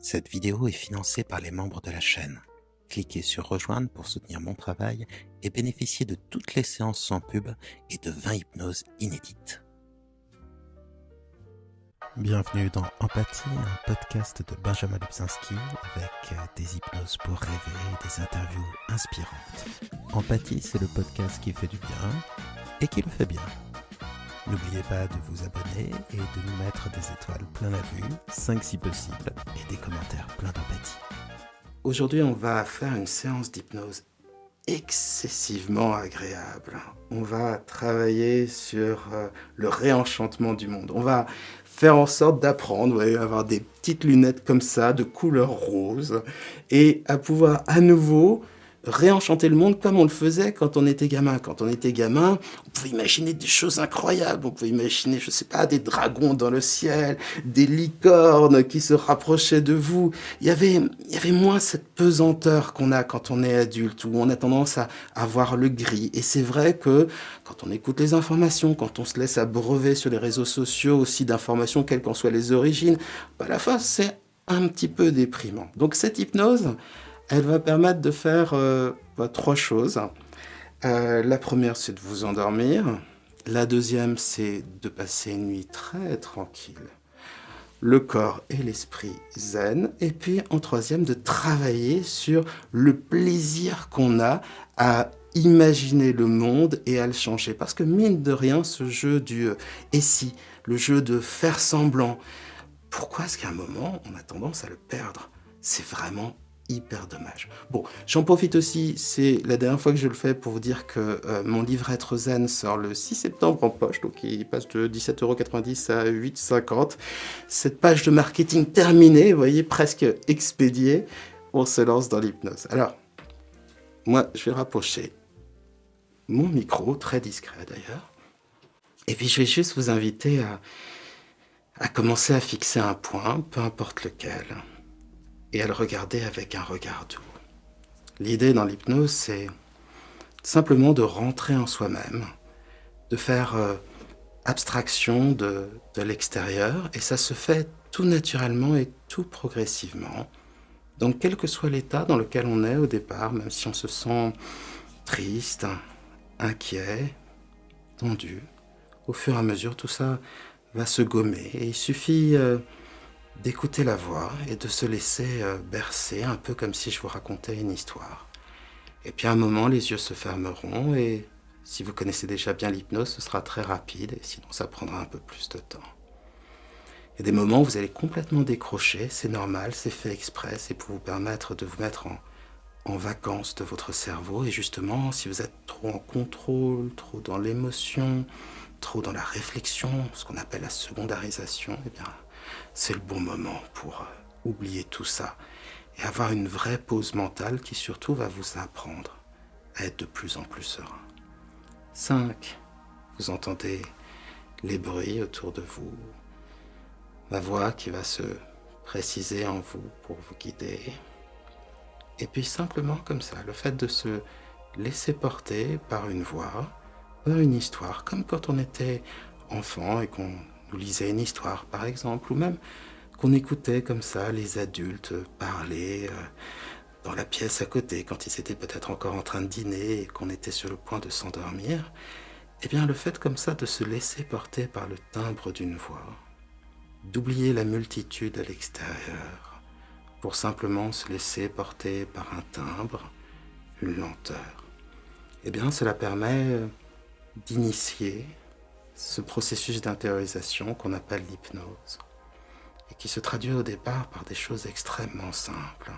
Cette vidéo est financée par les membres de la chaîne. Cliquez sur rejoindre pour soutenir mon travail et bénéficier de toutes les séances sans pub et de 20 hypnoses inédites. Bienvenue dans Empathie, un podcast de Benjamin Lubzinski avec des hypnoses pour rêver et des interviews inspirantes. Empathie, c'est le podcast qui fait du bien et qui le fait bien. N'oubliez pas de vous abonner et de nous mettre des étoiles plein la vue, 5 si possible, et des commentaires pleins d'empathie. Aujourd'hui, on va faire une séance d'hypnose excessivement agréable. On va travailler sur le réenchantement du monde. On va faire en sorte d'apprendre, vous voyez, avoir des petites lunettes comme ça, de couleur rose, et à pouvoir à nouveau réenchanter le monde comme on le faisait quand on était gamin. Quand on était gamin, on pouvait imaginer des choses incroyables. On pouvait imaginer, je sais pas, des dragons dans le ciel, des licornes qui se rapprochaient de vous. Il y avait moins cette pesanteur qu'on a quand on est adulte, où on a tendance à avoir le gris. Et c'est vrai que quand on écoute les informations, quand on se laisse abreuver sur les réseaux sociaux aussi d'informations, quelles qu'en soient les origines, à la fin, c'est un petit peu déprimant. Donc cette hypnose, elle va permettre de faire 3 choses. La première, c'est de vous endormir. La deuxième, c'est de passer une nuit très tranquille. Le corps et l'esprit zen. Et puis, en troisième, de travailler sur le plaisir qu'on a à imaginer le monde et à le changer. Parce que mine de rien, ce jeu du « et si », le jeu de faire semblant, pourquoi est-ce qu'à un moment, on a tendance à le perdre ? C'est vraiment hyper dommage. Bon, j'en profite aussi, c'est la dernière fois que je le fais pour vous dire que mon livre Être Zen sort le 6 septembre en poche, donc il passe de 17,90 € à 8,50 €. Cette page de marketing terminée, vous voyez, presque expédiée, on se lance dans l'hypnose. Alors, moi, je vais rapprocher mon micro, très discret d'ailleurs, et puis je vais juste vous inviter à commencer à fixer un point, peu importe lequel, et à le regarder avec un regard doux. L'idée dans l'hypnose, c'est simplement de rentrer en soi-même, de faire abstraction de l'extérieur, et ça se fait tout naturellement et tout progressivement. Donc quel que soit l'état dans lequel on est au départ, même si on se sent triste, inquiet, tendu, au fur et à mesure, tout ça va se gommer, et il suffit d'écouter la voix et de se laisser bercer, un peu comme si je vous racontais une histoire. Et puis à un moment, les yeux se fermeront, et si vous connaissez déjà bien l'hypnose, ce sera très rapide, et sinon ça prendra un peu plus de temps. Il y a des moments où vous allez complètement décrocher, c'est normal, c'est fait exprès, c'est pour vous permettre de vous mettre en vacances de votre cerveau, et justement, si vous êtes trop en contrôle, trop dans l'émotion, trop dans la réflexion, ce qu'on appelle la secondarisation, eh bien, c'est le bon moment pour oublier tout ça et avoir une vraie pause mentale qui surtout va vous apprendre à être de plus en plus serein. 5. Vous entendez les bruits autour de vous, ma voix qui va se préciser en vous pour vous guider. Et puis simplement comme ça, le fait de se laisser porter par une voix, par une histoire, comme quand on était enfant et qu'on nous lisait une histoire par exemple, ou même qu'on écoutait comme ça les adultes parler dans la pièce à côté quand ils étaient peut-être encore en train de dîner et qu'on était sur le point de s'endormir. Eh bien le fait comme ça de se laisser porter par le timbre d'une voix, d'oublier la multitude à l'extérieur pour simplement se laisser porter par un timbre, une lenteur, eh bien cela permet d'initier ce processus d'intériorisation qu'on appelle l'hypnose et qui se traduit au départ par des choses extrêmement simples.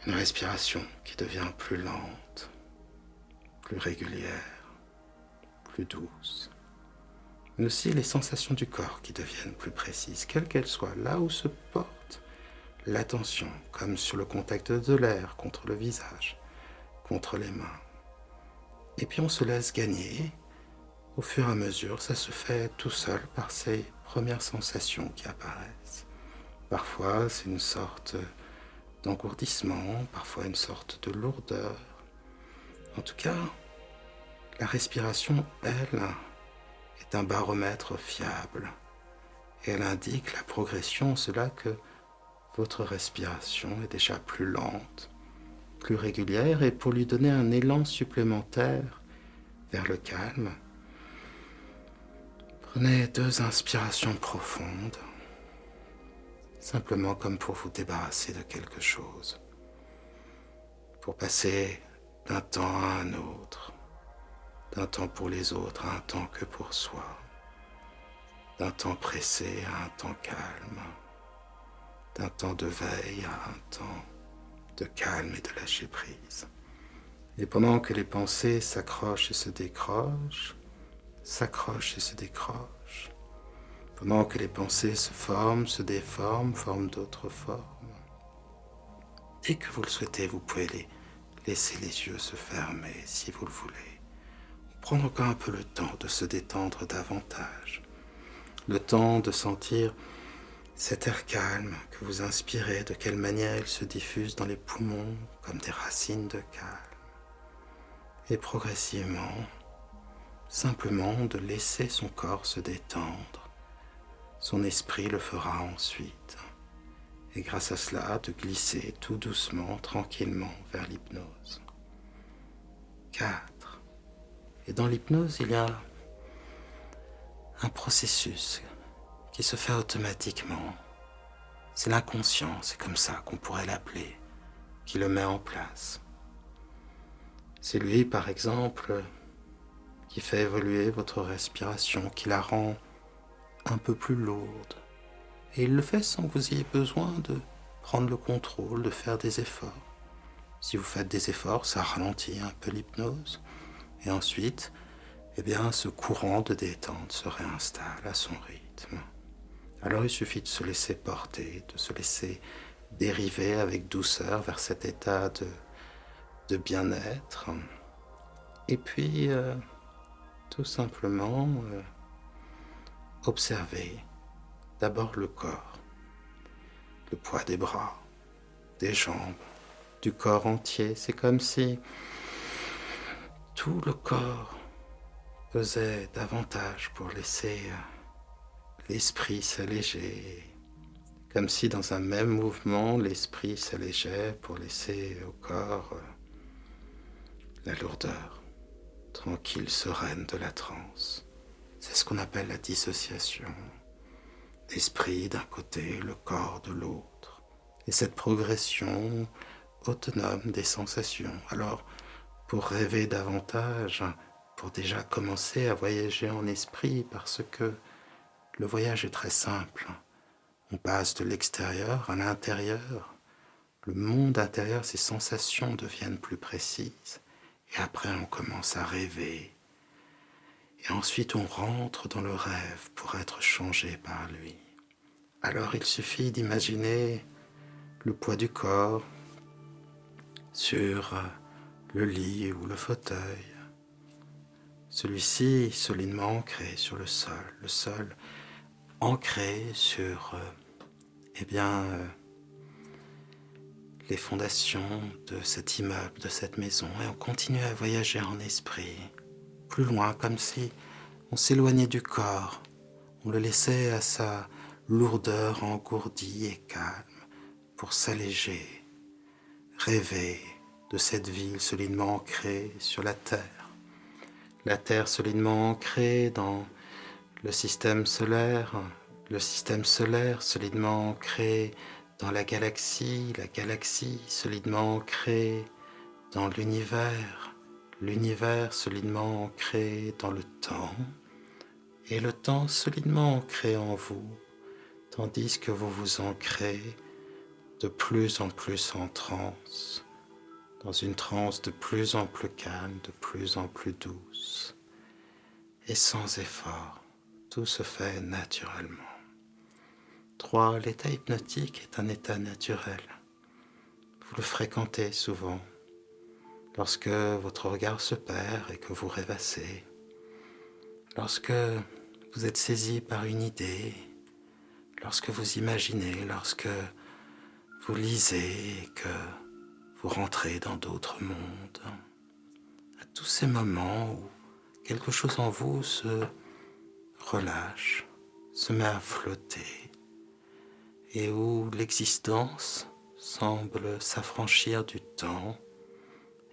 Une respiration qui devient plus lente, plus régulière, plus douce. Mais aussi les sensations du corps qui deviennent plus précises, quelles qu'elles soient, là où se porte l'attention, comme sur le contact de l'air contre le visage, contre les mains. Et puis on se laisse gagner. Au fur et à mesure, ça se fait tout seul par ces premières sensations qui apparaissent. Parfois, c'est une sorte d'engourdissement, parfois une sorte de lourdeur. En tout cas, la respiration, elle, est un baromètre fiable. Et elle indique la progression, cela que votre respiration est déjà plus lente, plus régulière, et pour lui donner un élan supplémentaire vers le calme, prenez 2 inspirations profondes, simplement comme pour vous débarrasser de quelque chose, pour passer d'un temps à un autre, d'un temps pour les autres à un temps que pour soi, d'un temps pressé à un temps calme, d'un temps de veille à un temps de calme et de lâcher prise. Et pendant que les pensées s'accrochent et se décrochent, pendant que les pensées se forment, se déforment, forment d'autres formes, dès que vous le souhaitez, vous pouvez les laisser les yeux se fermer si vous le voulez. Prendre encore un peu le temps de se détendre davantage, le temps de sentir cet air calme que vous inspirez, de quelle manière il se diffuse dans les poumons comme des racines de calme. Et progressivement, simplement de laisser son corps se détendre. Son esprit le fera ensuite. Et grâce à cela, de glisser tout doucement, tranquillement vers l'hypnose. 4. Et dans l'hypnose, il y a un processus qui se fait automatiquement. C'est l'inconscient, c'est comme ça qu'on pourrait l'appeler, qui le met en place. C'est lui, par exemple, qui fait évoluer votre respiration, qui la rend un peu plus lourde. Et il le fait sans que vous ayez besoin de prendre le contrôle, de faire des efforts. Si vous faites des efforts, ça ralentit un peu l'hypnose. Et ensuite, ce courant de détente se réinstalle à son rythme. Alors il suffit de se laisser porter, de se laisser dériver avec douceur vers cet état de bien-être. Et puis, tout simplement, observer d'abord le corps, le poids des bras, des jambes, du corps entier. C'est comme si tout le corps pesait davantage pour laisser l'esprit s'alléger. Comme si dans un même mouvement, l'esprit s'allégeait pour laisser au corps la lourdeur, tranquille, sereine de la transe. C'est ce qu'on appelle la dissociation. L'esprit d'un côté, le corps de l'autre. Et cette progression autonome des sensations. Alors, pour rêver davantage, pour déjà commencer à voyager en esprit, parce que le voyage est très simple. On passe de l'extérieur à l'intérieur. Le monde intérieur, ses sensations deviennent plus précises. Et après, on commence à rêver. Et ensuite, on rentre dans le rêve pour être changé par lui. Alors, il suffit d'imaginer le poids du corps sur le lit ou le fauteuil. Celui-ci solidement ancré sur le sol ancré sur les fondations de cet immeuble, de cette maison, et on continue à voyager en esprit, plus loin, comme si on s'éloignait du corps, on le laissait à sa lourdeur engourdie et calme, pour s'alléger, rêver de cette ville solidement ancrée sur la terre solidement ancrée dans le système solaire solidement ancré dans la galaxie solidement ancré dans l'univers solidement ancré dans le temps, et le temps solidement ancré en vous, tandis que vous vous ancrez de plus en plus en transe, dans une transe de plus en plus calme, de plus en plus douce, et sans effort. Tout se fait naturellement. 3. L'état hypnotique est un état naturel. Vous le fréquentez souvent lorsque votre regard se perd et que vous rêvassez, lorsque vous êtes saisi par une idée, lorsque vous imaginez, lorsque vous lisez et que vous rentrez dans d'autres mondes. À tous ces moments où quelque chose en vous se relâche, se met à flotter, et où l'existence semble s'affranchir du temps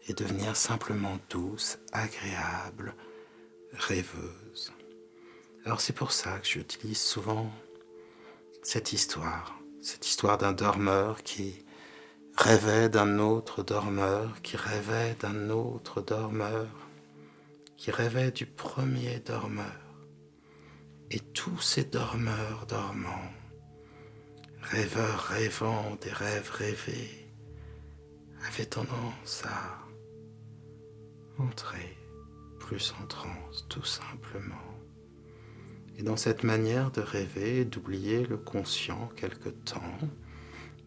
et devenir simplement douce, agréable, rêveuse. Alors c'est pour ça que j'utilise souvent cette histoire d'un dormeur qui rêvait d'un autre dormeur, qui rêvait d'un autre dormeur, qui rêvait du premier dormeur. Et tous ces dormeurs dormants, rêveurs rêvant des rêves rêvés, avaient tendance à entrer plus en transe, tout simplement. Et dans cette manière de rêver, d'oublier le conscient quelque temps,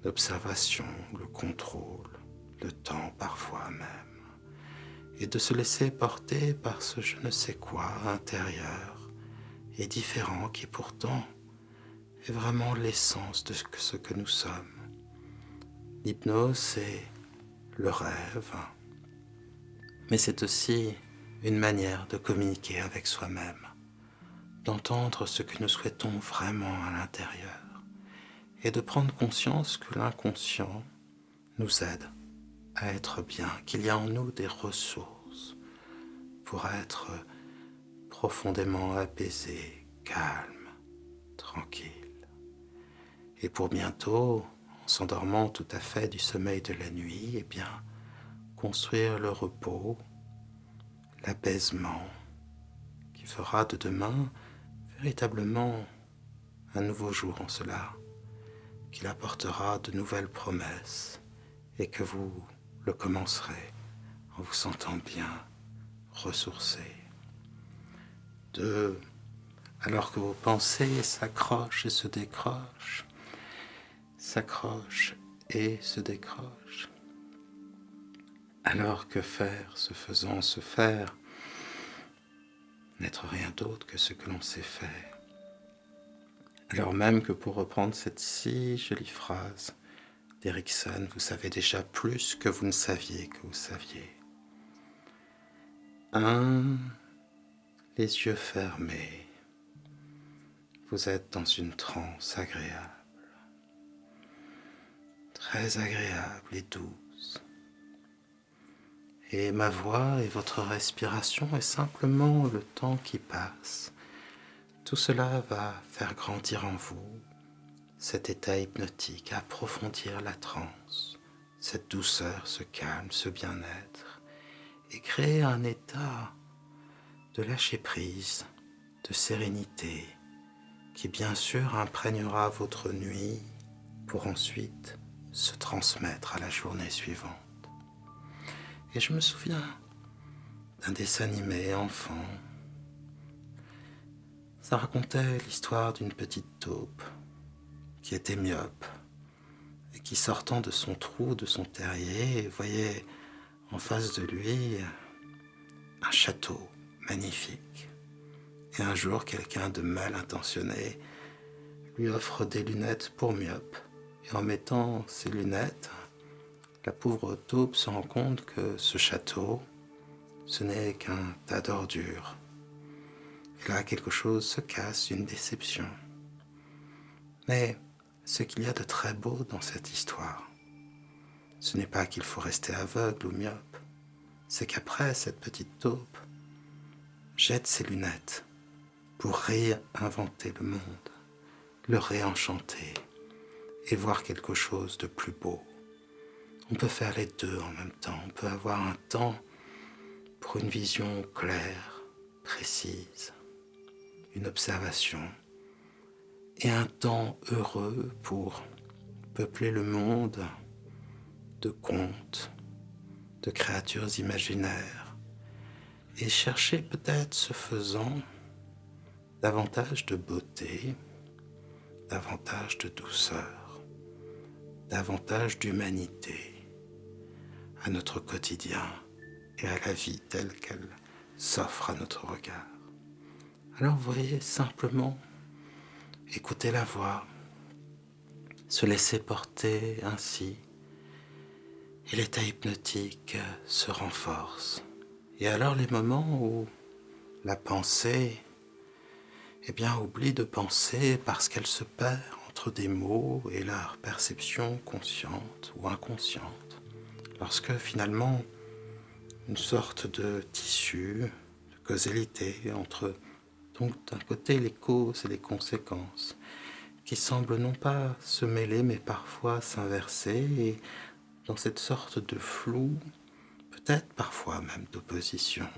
l'observation, le contrôle, le temps parfois même, et de se laisser porter par ce je ne sais quoi intérieur et différent qui pourtant est vraiment l'essence de ce que nous sommes. L'hypnose, c'est le rêve, mais c'est aussi une manière de communiquer avec soi-même, d'entendre ce que nous souhaitons vraiment à l'intérieur et de prendre conscience que l'inconscient nous aide à être bien, qu'il y a en nous des ressources pour être profondément apaisé, calme, tranquille. Et pour bientôt, en s'endormant tout à fait du sommeil de la nuit, eh bien, construire le repos, l'apaisement qui fera de demain véritablement un nouveau jour en cela, qu'il apportera de nouvelles promesses et que vous le commencerez en vous sentant bien, ressourcé. 2. Alors que vos pensées s'accrochent et se décrochent, s'accrochent et se décrochent. Alors que faire, se faisant se faire, n'être rien d'autre que ce que l'on sait faire. Alors même que pour reprendre cette si jolie phrase d'Erikson, vous savez déjà plus que vous ne saviez que vous saviez. 1. Les yeux fermés. Vous êtes dans une transe agréable. Très agréable et douce. Et ma voix et votre respiration est simplement le temps qui passe. Tout cela va faire grandir en vous cet état hypnotique, approfondir la transe, cette douceur, ce calme, ce bien-être, et créer un état de lâcher-prise, de sérénité, qui bien sûr imprégnera votre nuit pour ensuite se transmettre à la journée suivante. Et je me souviens d'un dessin animé enfant. Ça racontait l'histoire d'une petite taupe qui était myope et qui, sortant de son trou, de son terrier, voyait en face de lui un château magnifique. Et un jour, quelqu'un de mal intentionné lui offre des lunettes pour myope. Et en mettant ces lunettes, la pauvre taupe se rend compte que ce château, ce n'est qu'un tas d'ordures. Et là, quelque chose se casse, une déception. Mais ce qu'il y a de très beau dans cette histoire, ce n'est pas qu'il faut rester aveugle ou myope, c'est qu'après, cette petite taupe jette ses lunettes pour réinventer le monde, le réenchanter et voir quelque chose de plus beau. On peut faire les deux en même temps. On peut avoir un temps pour une vision claire, précise, une observation, et un temps heureux pour peupler le monde de contes, de créatures imaginaires, et chercher peut-être, ce faisant, davantage de beauté, davantage de douceur, davantage d'humanité à notre quotidien et à la vie telle qu'elle s'offre à notre regard. Alors vous voyez, simplement écouter la voix, se laisser porter ainsi, et l'état hypnotique se renforce. Et alors les moments où la pensée, oublie de penser parce qu'elle se perd entre des mots et leur perception consciente ou inconsciente, lorsque finalement une sorte de tissu, de causalité entre donc d'un côté les causes et les conséquences, qui semblent non pas se mêler mais parfois s'inverser, et dans cette sorte de flou, peut-être parfois même d'opposition,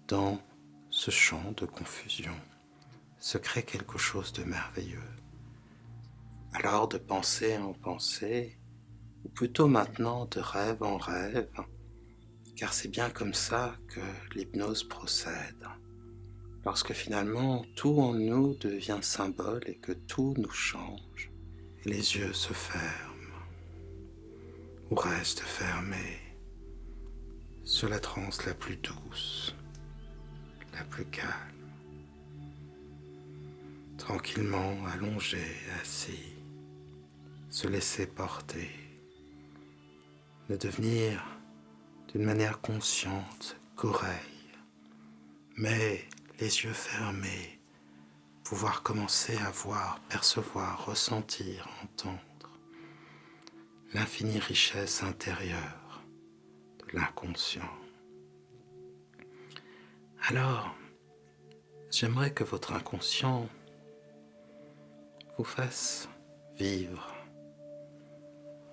dans ce champ de confusion, se crée quelque chose de merveilleux. Alors de pensée en pensée, ou plutôt maintenant de rêve en rêve, car c'est bien comme ça que l'hypnose procède. Lorsque finalement tout en nous devient symbole et que tout nous change, et les yeux se ferment, ou restent fermés, sur la transe la plus douce, la plus calme, tranquillement allongé, assis, se laisser porter, ne devenir d'une manière consciente qu'oreille, mais les yeux fermés, pouvoir commencer à voir, percevoir, ressentir, entendre l'infinie richesse intérieure de l'inconscient. Alors, j'aimerais que votre inconscient vous fasse vivre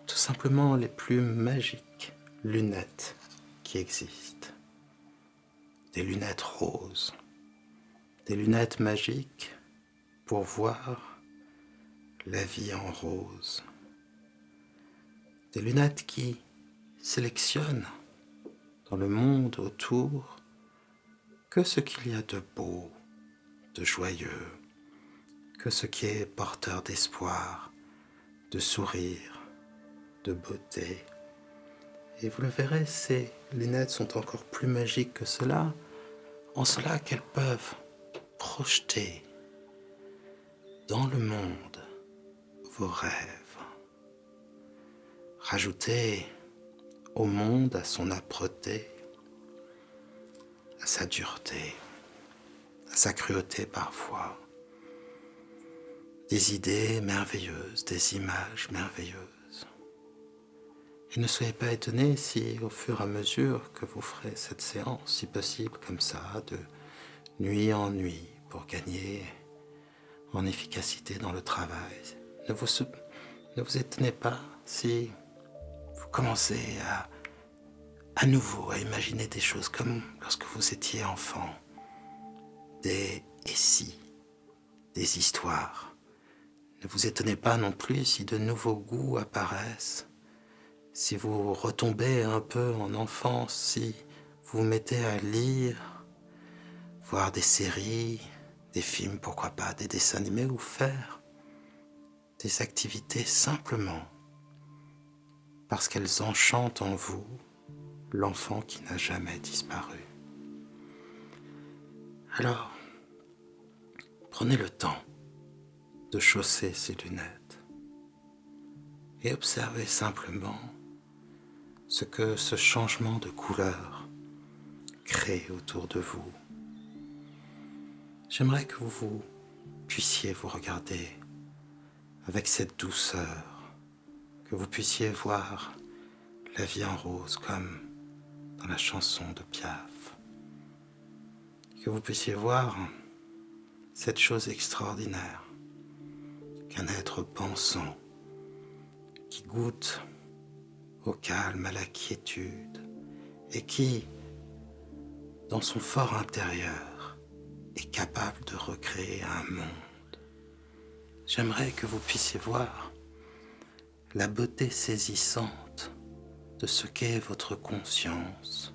tout simplement les plus magiques lunettes qui existent. Des lunettes roses, des lunettes magiques pour voir la vie en rose. Des lunettes qui sélectionnent dans le monde autour que ce qu'il y a de beau, de joyeux, que ce qui est porteur d'espoir, de sourire, de beauté. Et vous le verrez, ces lunettes sont encore plus magiques que cela, en cela qu'elles peuvent projeter dans le monde vos rêves, rajouter au monde, à son âpreté, à sa dureté, à sa cruauté parfois, des idées merveilleuses, des images merveilleuses. Et ne soyez pas étonnés si, au fur et à mesure que vous ferez cette séance, si possible comme ça, de nuit en nuit, pour gagner en efficacité dans le travail, ne vous étonnez pas si vous commencez à nouveau à imaginer des choses comme lorsque vous étiez enfant, des et si, des histoires. Ne vous étonnez pas non plus si de nouveaux goûts apparaissent, si vous retombez un peu en enfance, si vous vous mettez à lire, voir des séries, des films, pourquoi pas, des dessins animés, ou faire des activités simplement parce qu'elles enchantent en vous l'enfant qui n'a jamais disparu. Alors, prenez le temps de chausser ces lunettes et observez simplement ce que ce changement de couleur crée autour de vous. J'aimerais que vous puissiez vous regarder avec cette douceur, que vous puissiez voir la vie en rose comme dans la chanson de Piaf, que vous puissiez voir cette chose extraordinaire qu'un être pensant qui goûte au calme, à la quiétude et qui, dans son fort intérieur, est capable de recréer un monde. J'aimerais que vous puissiez voir la beauté saisissante de ce qu'est votre conscience,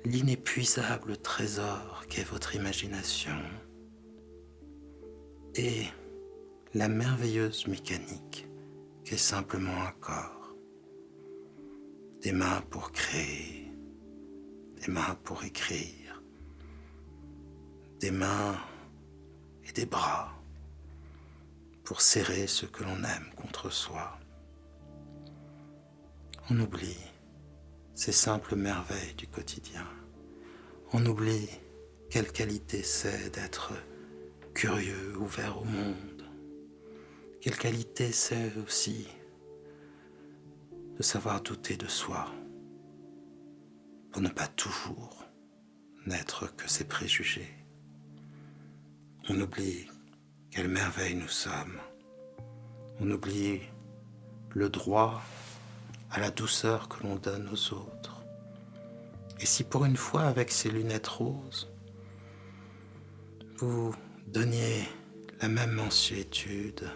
l'inépuisable trésor qu'est votre imagination et la merveilleuse mécanique qu'est simplement un corps. Des mains pour créer, des mains pour écrire, des mains et des bras pour serrer ce que l'on aime contre soi. On oublie ces simples merveilles du quotidien. On oublie quelle qualité c'est d'être curieux, ouvert au monde. Quelle qualité c'est aussi de savoir douter de soi, pour ne pas toujours n'être que ses préjugés. On oublie quelle merveille nous sommes. On oublie le droit à la douceur que l'on donne aux autres. Et si pour une fois, avec ces lunettes roses, vous donniez la même mansuétude,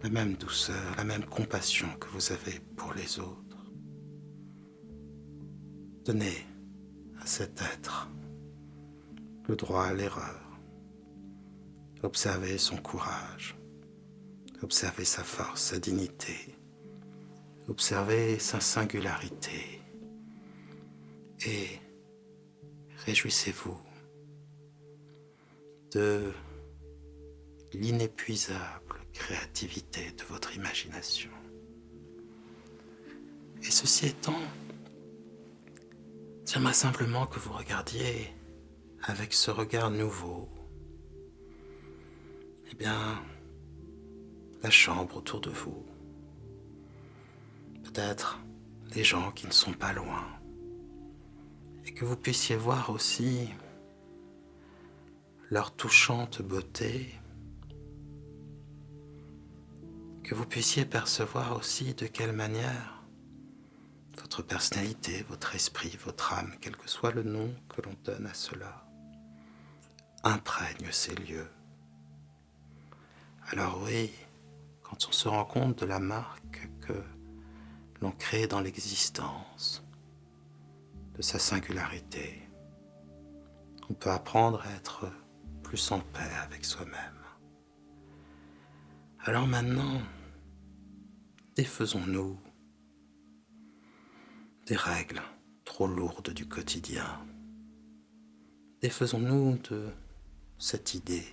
la même douceur, la même compassion que vous avez pour les autres, donnez à cet être le droit à l'erreur. Observez son courage, observez sa force, sa dignité, observez sa singularité et réjouissez-vous de l'inépuisable créativité de votre imagination. Et ceci étant, j'aimerais simplement que vous regardiez avec ce regard nouveau, eh bien, la chambre autour de vous, peut-être les gens qui ne sont pas loin, et que vous puissiez voir aussi leur touchante beauté, que vous puissiez percevoir aussi de quelle manière votre personnalité, votre esprit, votre âme, quel que soit le nom que l'on donne à cela, imprègne ces lieux. Alors oui, quand on se rend compte de la marque que l'on crée dans l'existence, de sa singularité, on peut apprendre à être plus en paix avec soi-même. Alors maintenant, défaisons-nous des règles trop lourdes du quotidien. Défaisons-nous de cette idée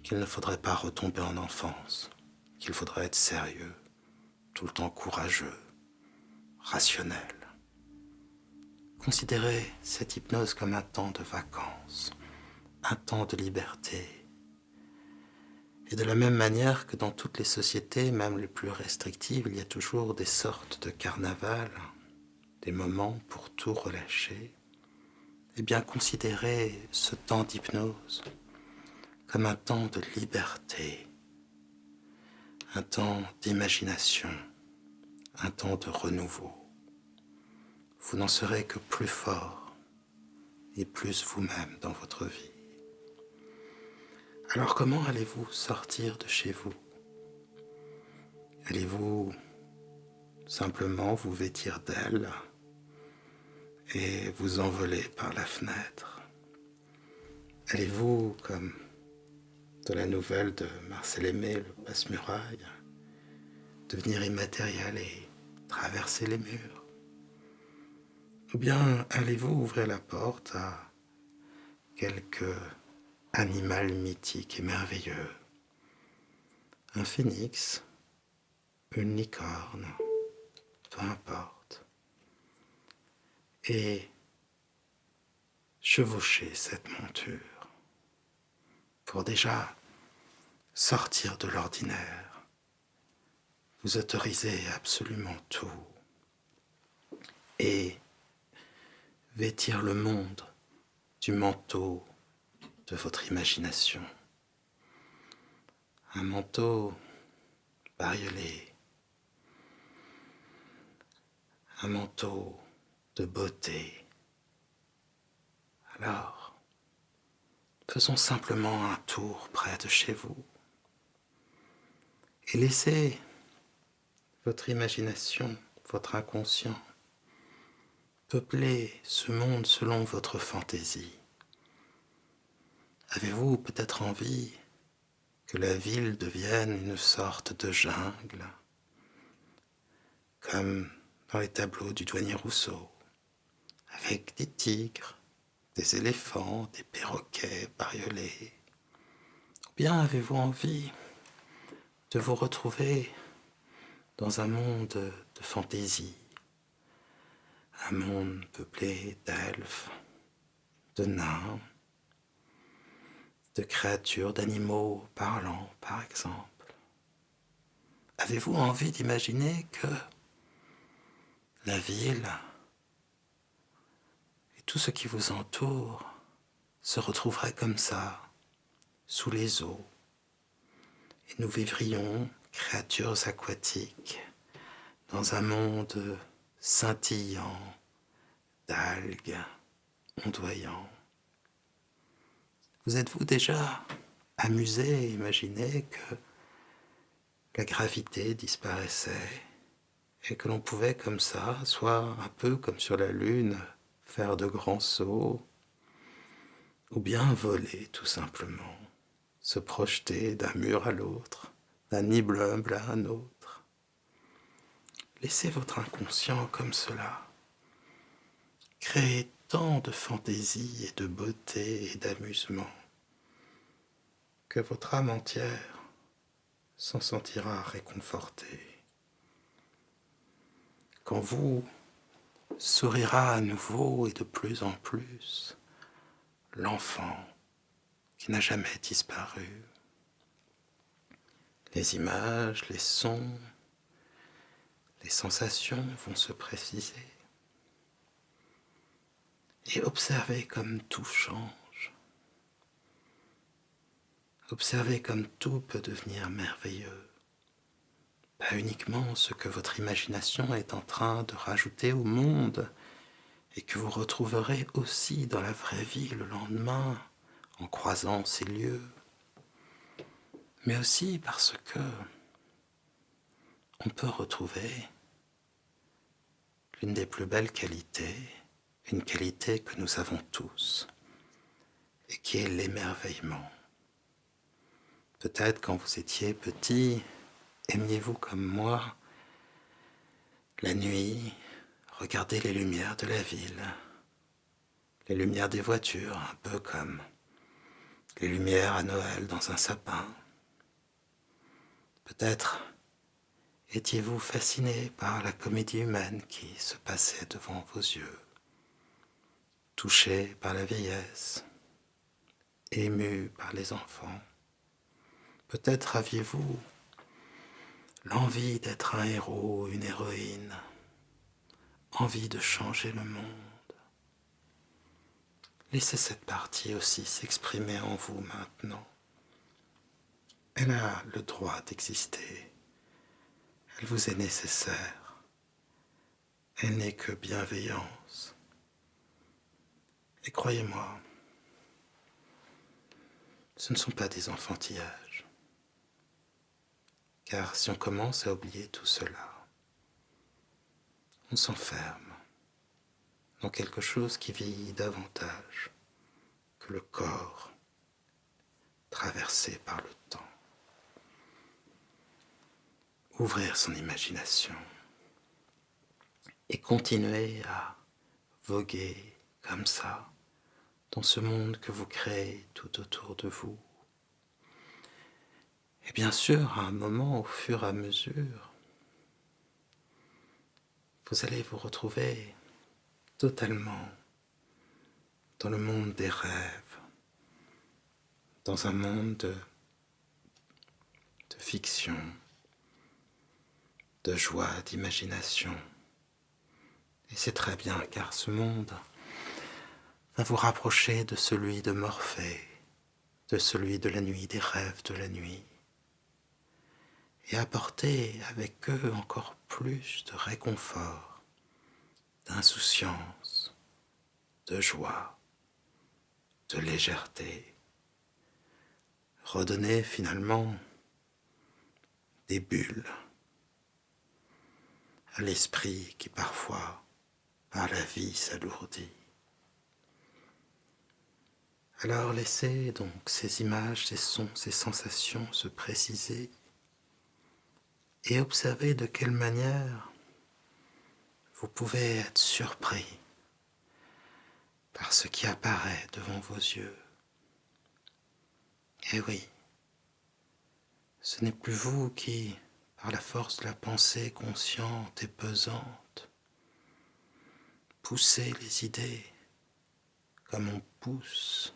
qu'il ne faudrait pas retomber en enfance, qu'il faudrait être sérieux, tout le temps courageux, rationnel. Considérez cette hypnose comme un temps de vacances, un temps de liberté. Et de la même manière que dans toutes les sociétés, même les plus restrictives, il y a toujours des sortes de carnaval, des moments pour tout relâcher, eh bien considérez ce temps d'hypnose comme un temps de liberté, un temps d'imagination, un temps de renouveau. Vous n'en serez que plus fort et plus vous-même dans votre vie. Alors comment allez-vous sortir de chez vous? Allez-vous simplement vous vêtir d'ailes et vous envoler par la fenêtre? Allez-vous, comme dans la nouvelle de Marcel Aimé, Le Passe-Muraille, devenir immatériel et traverser les murs? Ou bien allez-vous ouvrir la porte à quelque animal mythique et merveilleux, un phénix, une licorne, peu importe, et chevaucher cette monture pour déjà sortir de l'ordinaire, vous autoriser absolument tout et vêtir le monde du manteau de votre imagination. Un manteau bariolé, un manteau de beauté. Alors, faisons simplement un tour près de chez vous et laissez votre imagination, votre inconscient, peupler ce monde selon votre fantaisie. Avez-vous peut-être envie que la ville devienne une sorte de jungle, comme dans les tableaux du douanier Rousseau, avec des tigres, des éléphants, des perroquets bariolés? Ou bien avez-vous envie de vous retrouver dans un monde de fantaisie, un monde peuplé d'elfes, de nains, de créatures, d'animaux parlants, par exemple. Avez-vous envie d'imaginer que la ville et tout ce qui vous entoure se retrouverait comme ça, sous les eaux, et nous vivrions, créatures aquatiques, dans un monde scintillant d'algues ondoyant. Vous êtes-vous déjà amusé à imaginer que la gravité disparaissait et que l'on pouvait comme ça, soit un peu comme sur la Lune, faire de grands sauts, ou bien voler tout simplement, se projeter d'un mur à l'autre, d'un immeuble à un autre. Laissez votre inconscient comme cela. Créez tant de fantaisie et de beauté et d'amusement que votre âme entière s'en sentira réconfortée. Quand vous sourira à nouveau et de plus en plus l'enfant qui n'a jamais disparu. Les images, les sons, les sensations vont se préciser. Et observez comme tout change. Observez comme tout peut devenir merveilleux. Pas uniquement ce que votre imagination est en train de rajouter au monde et que vous retrouverez aussi dans la vraie vie le lendemain en croisant ces lieux, mais aussi parce que on peut retrouver l'une des plus belles qualités, une qualité que nous avons tous, et qui est l'émerveillement. Peut-être quand vous étiez petit, aimiez-vous comme moi la nuit, regarder les lumières de la ville, les lumières des voitures, un peu comme les lumières à Noël dans un sapin. Peut-être étiez-vous fasciné par la comédie humaine qui se passait devant vos yeux, touché par la vieillesse, ému par les enfants. Peut-être aviez-vous l'envie d'être un héros, une héroïne, envie de changer le monde. Laissez cette partie aussi s'exprimer en vous maintenant. Elle a le droit d'exister. Elle vous est nécessaire. Elle n'est que bienveillance. Et croyez-moi, ce ne sont pas des enfantillages. Car si on commence à oublier tout cela, on s'enferme dans quelque chose qui vieillit davantage que le corps traversé par le temps. Ouvrir son imagination et continuer à voguer comme ça dans ce monde que vous créez tout autour de vous. Et bien sûr, à un moment, au fur et à mesure, vous allez vous retrouver totalement dans le monde des rêves, dans un monde de fiction, de joie, d'imagination. Et c'est très bien, car ce monde va vous rapprocher de celui de Morphée, de celui de la nuit, des rêves de la nuit, et apporter avec eux encore plus de réconfort, d'insouciance, de joie, de légèreté, redonner finalement des bulles à l'esprit qui parfois, par la vie, s'alourdit. Alors laissez donc ces images, ces sons, ces sensations se préciser et observez de quelle manière vous pouvez être surpris par ce qui apparaît devant vos yeux. Et oui, ce n'est plus vous qui, par la force de la pensée consciente et pesante, poussez les idées comme on pousse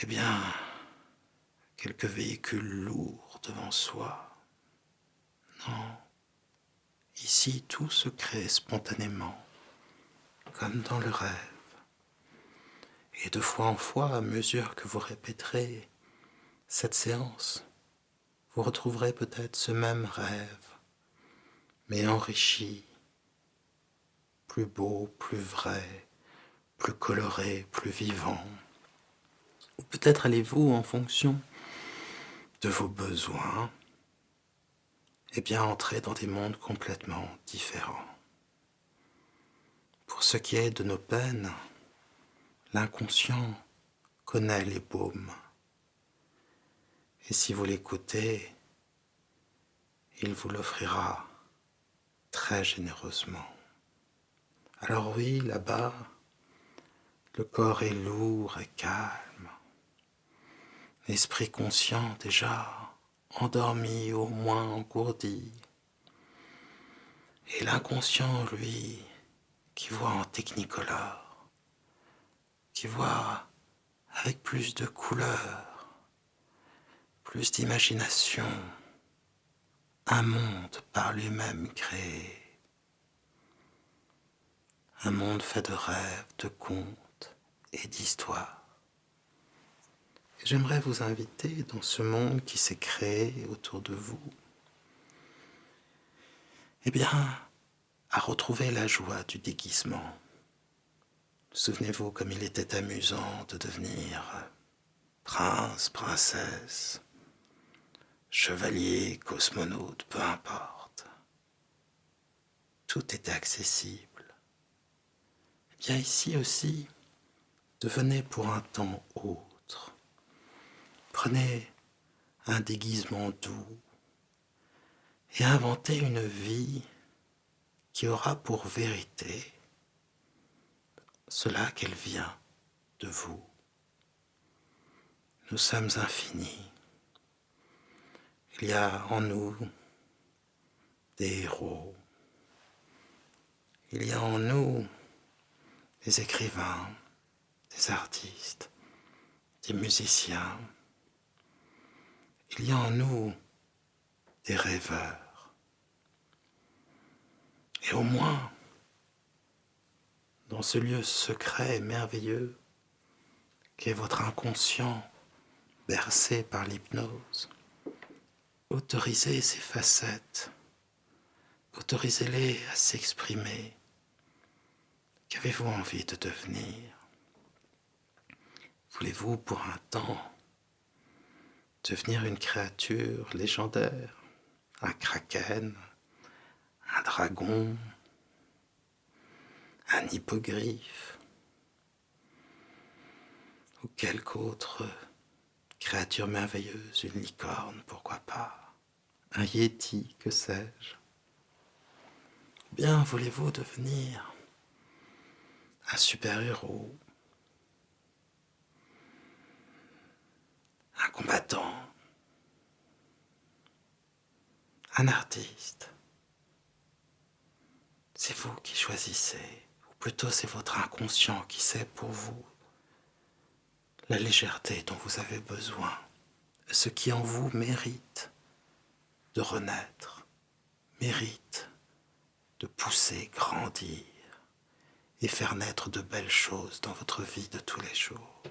Eh bien, quelques véhicules lourds devant soi. Non, ici tout se crée spontanément, comme dans le rêve. Et de fois en fois, à mesure que vous répéterez cette séance, vous retrouverez peut-être ce même rêve, mais enrichi, plus beau, plus vrai, plus coloré, plus vivant. Ou peut-être allez-vous, en fonction de vos besoins, entrer dans des mondes complètement différents. Pour ce qui est de nos peines, l'inconscient connaît les baumes. Et si vous l'écoutez, il vous l'offrira très généreusement. Alors oui, là-bas, le corps est lourd et calme. L'esprit conscient déjà, endormi, au moins engourdi. Et l'inconscient, lui, qui voit en technicolore, qui voit avec plus de couleurs, plus d'imagination, un monde par lui-même créé. Un monde fait de rêves, de contes et d'histoires. J'aimerais vous inviter dans ce monde qui s'est créé autour de vous, à retrouver la joie du déguisement. Souvenez-vous comme il était amusant de devenir prince, princesse, chevalier, cosmonaute, peu importe. Tout était accessible. Ici aussi, devenez pour un temps autre. Prenez un déguisement doux et inventez une vie qui aura pour vérité cela qu'elle vient de vous. Nous sommes infinis. Il y a en nous des héros. Il y a en nous des écrivains, des artistes, des musiciens. Il y a en nous des rêveurs. Et au moins, dans ce lieu secret et merveilleux qu'est votre inconscient bercé par l'hypnose, autorisez ces facettes, autorisez-les à s'exprimer. Qu'avez-vous envie de devenir? Voulez-vous pour un temps devenir une créature légendaire, un kraken, un dragon, un hippogriffe ou quelque autre créature merveilleuse, une licorne, pourquoi pas, un yéti, que sais-je? Bien, voulez-vous devenir un super-héros, un combattant, un artiste? C'est vous qui choisissez, ou plutôt c'est votre inconscient qui sait pour vous la légèreté dont vous avez besoin, ce qui en vous mérite de renaître, mérite de pousser, grandir et faire naître de belles choses dans votre vie de tous les jours.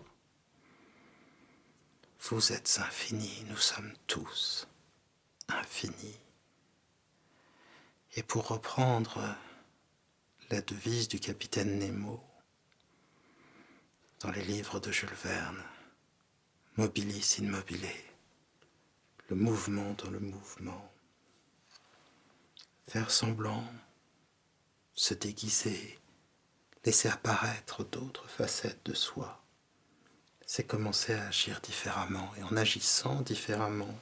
Vous êtes infini, nous sommes tous infinis. Et pour reprendre la devise du capitaine Nemo dans les livres de Jules Verne, mobilis in mobile, le mouvement dans le mouvement. Faire semblant, se déguiser, laisser apparaître d'autres facettes de soi, c'est commencer à agir différemment et en agissant différemment,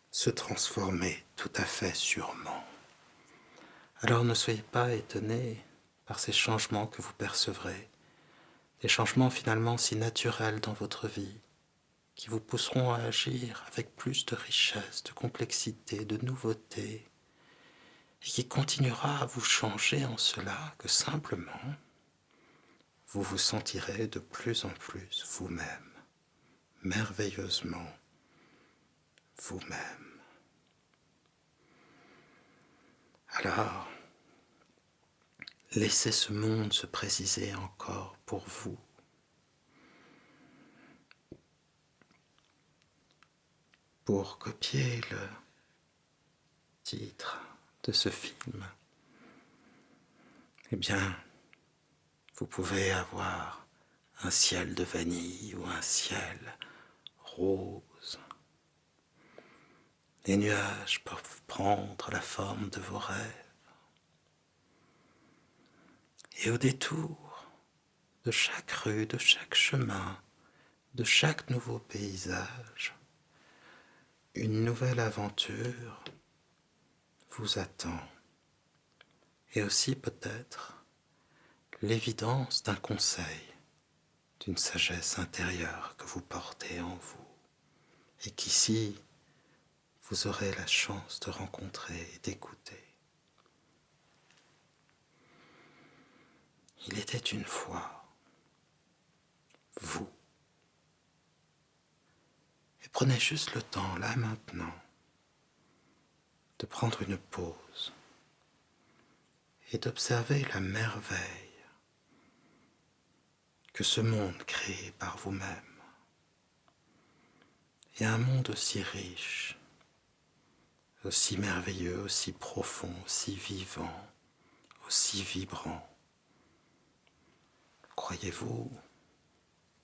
se transformer tout à fait sûrement. Alors ne soyez pas étonnés par ces changements que vous percevrez, des changements finalement si naturels dans votre vie, qui vous pousseront à agir avec plus de richesse, de complexité, de nouveauté, et qui continuera à vous changer en cela que simplement, vous vous sentirez de plus en plus vous-même. merveilleusement vous-même. Alors, laissez ce monde se préciser encore pour vous. Pour copier le titre de ce film, eh bien, vous pouvez avoir un ciel de vanille ou un ciel rose. Les nuages peuvent prendre la forme de vos rêves. Et au détour de chaque rue, de chaque chemin, de chaque nouveau paysage, une nouvelle aventure vous attend. Et aussi peut-être l'évidence d'un conseil, d'une sagesse intérieure que vous portez en vous et qu'ici vous aurez la chance de rencontrer et d'écouter. Il était une fois vous. Et prenez juste le temps, là maintenant, de prendre une pause et d'observer la merveille que ce monde créé par vous-même. Et un monde aussi riche, aussi merveilleux, aussi profond, aussi vivant, aussi vibrant. Croyez-vous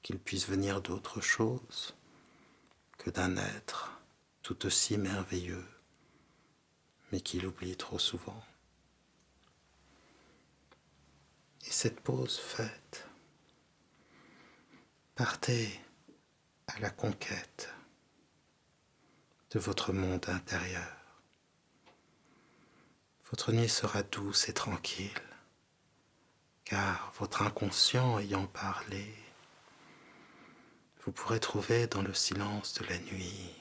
qu'il puisse venir d'autre chose que d'un être tout aussi merveilleux, mais qu'il oublie trop souvent? Et cette pause faite, partez à la conquête de votre monde intérieur. Votre nuit sera douce et tranquille, car votre inconscient ayant parlé, vous pourrez trouver dans le silence de la nuit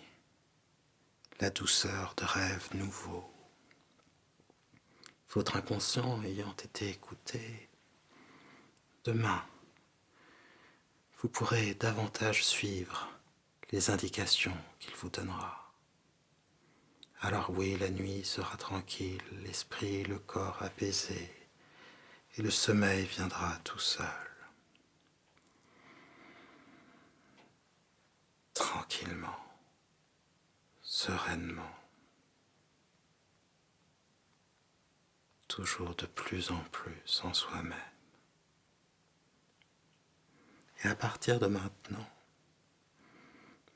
la douceur de rêves nouveaux. Votre inconscient ayant été écouté, demain, vous pourrez davantage suivre les indications qu'il vous donnera. Alors oui, la nuit sera tranquille, l'esprit et le corps apaisés, et le sommeil viendra tout seul. Tranquillement, sereinement, toujours de plus en plus en soi-même. Et à partir de maintenant,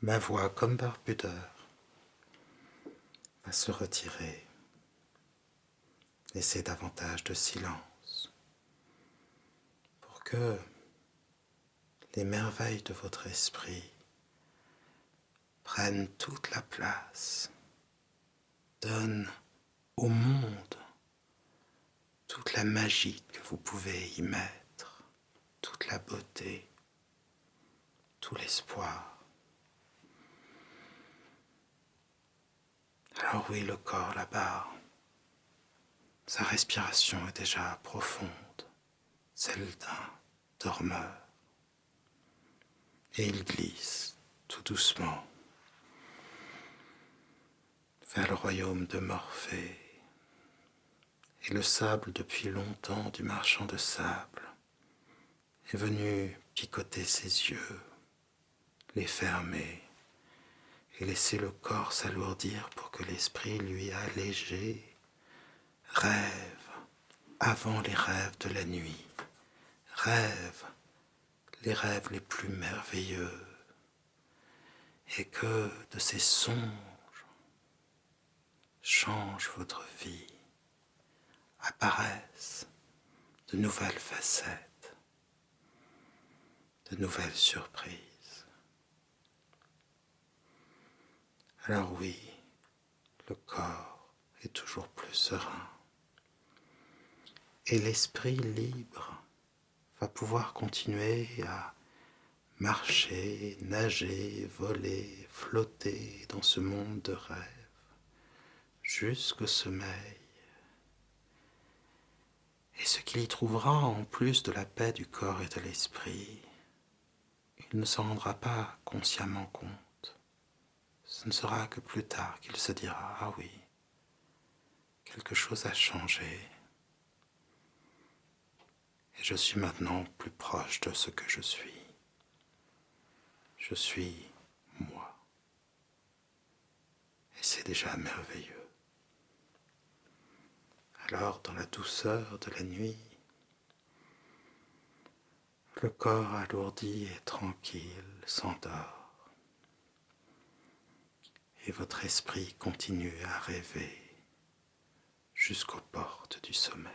ma voix, comme par pudeur, va se retirer. Laissez davantage de silence pour que les merveilles de votre esprit prennent toute la place, donnent au monde toute la magie que vous pouvez y mettre, toute la beauté, tout l'espoir. Alors oui, le corps là-bas, sa respiration est déjà profonde, celle d'un dormeur. Et il glisse tout doucement vers le royaume de Morphée. Et le sable depuis longtemps du marchand de sable est venu picoter ses yeux, les fermer et laisser le corps s'alourdir pour que l'esprit lui allégé rêve avant les rêves de la nuit, rêve les rêves les plus merveilleux, et que de ces songes change votre vie, apparaissent de nouvelles facettes, de nouvelles surprises. Alors oui, le corps est toujours plus serein et l'esprit libre va pouvoir continuer à marcher, nager, voler, flotter dans ce monde de rêve jusqu'au sommeil. Et ce qu'il y trouvera en plus de la paix du corps et de l'esprit, il ne se rendra pas consciemment compte. Ce ne sera que plus tard qu'il se dira « Ah oui, quelque chose a changé. Et je suis maintenant plus proche de ce que je suis. Je suis moi. Et c'est déjà merveilleux. » Alors, dans la douceur de la nuit, le corps alourdi et tranquille s'endort. Et votre esprit continue à rêver jusqu'aux portes du sommeil.